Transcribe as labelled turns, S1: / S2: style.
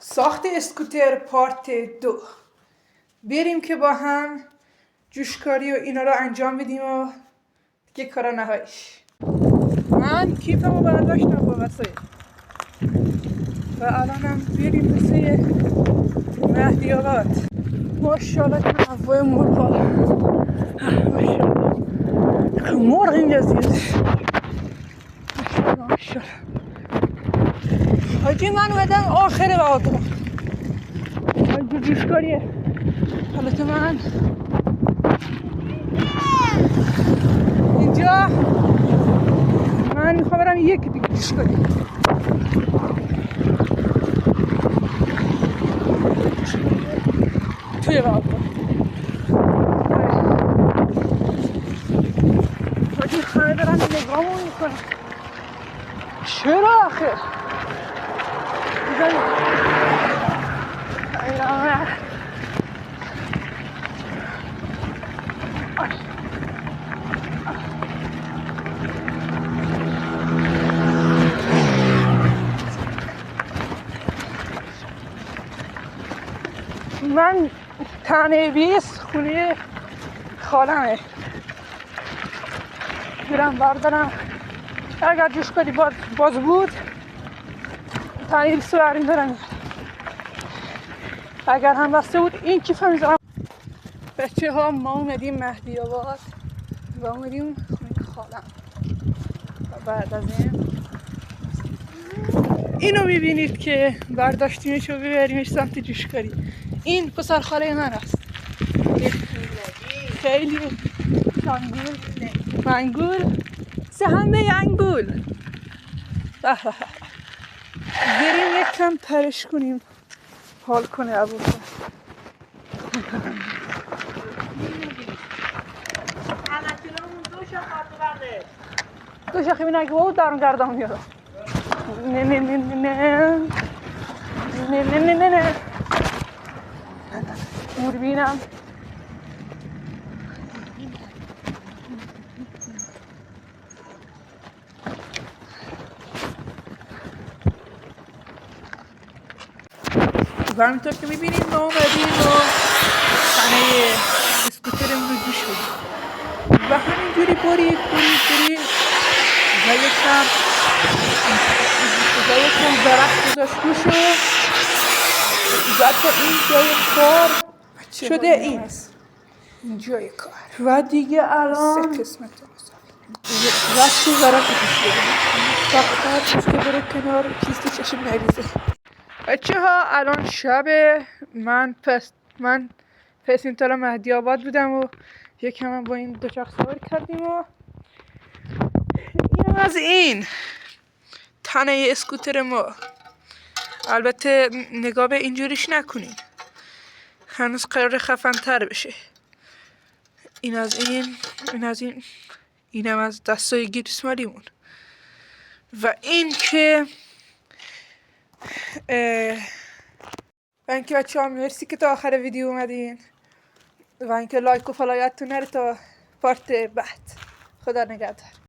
S1: ساخت اسکوتر پارت 2. بریم که با هم جوشکاری و اینا رو انجام بدیم و دیگه کارا نهاییش. من کیفمو برداشتم با وسایل و الانم بریم واسه مهدی آباد. ماشاءالله تنوع مرغا، ماشاءالله مرغ اینجا زیاده، ماشاءالله. حاجی من اومدم آخر وادم اینجا جوشکاریه. حالت من اینجا من میخوام برم یک دیگه جوشکاری. توی وادم حاجی همه دارن نگاهمون میکنن. چرا آخه؟ من تنه 20 خونه خالمه برم بردارم. اگر جوشکاری باز بود تنه 20 رو بریم دارم. اگر هم بسته بود این کیف هم میذارم. بچه ها ما اومدیم مهدی آباد و اومدیم خونه خالم و بعد از اینو میبینید که برداشتیمش و ببریمش سمت جوشکاری. این پسر خاله من است، خیلی منگول همه انگول. بریم یک کم پرش کنیم حال کنه ابوسا. دو شاخی بینه که بود دارم گردم میارم. نه نه نه نه نه نه نه نه نه نه مور بینم. و همینطور که میبینیم ما اومدیم و تنه اسکوترم رو جوش بدیم و همینجوری برید و یکم درخت گذاشت روشو و تا این جای کار شده این جای کار و دیگه الان 3 قسمت رشت ورق پیش بدیم فقط که بره کنار کیست چشم نریزه. بچه ها الان شبه. من پس این مهدی آباد بودم و یکم هم با این دوچرخه سواری کردیم و اینم از این تنه اسکوتر ما. البته نگاه به اینجوریش نکنین، هنوز قرار خفن تر بشه. این از این اینم از دستای گیرسمالیمون و این که بچه ها مرسی که تا آخر ویدیو اومدین و اینکه لایک و فالو یادتون نره تا پارت بعد. خدا نگهدار.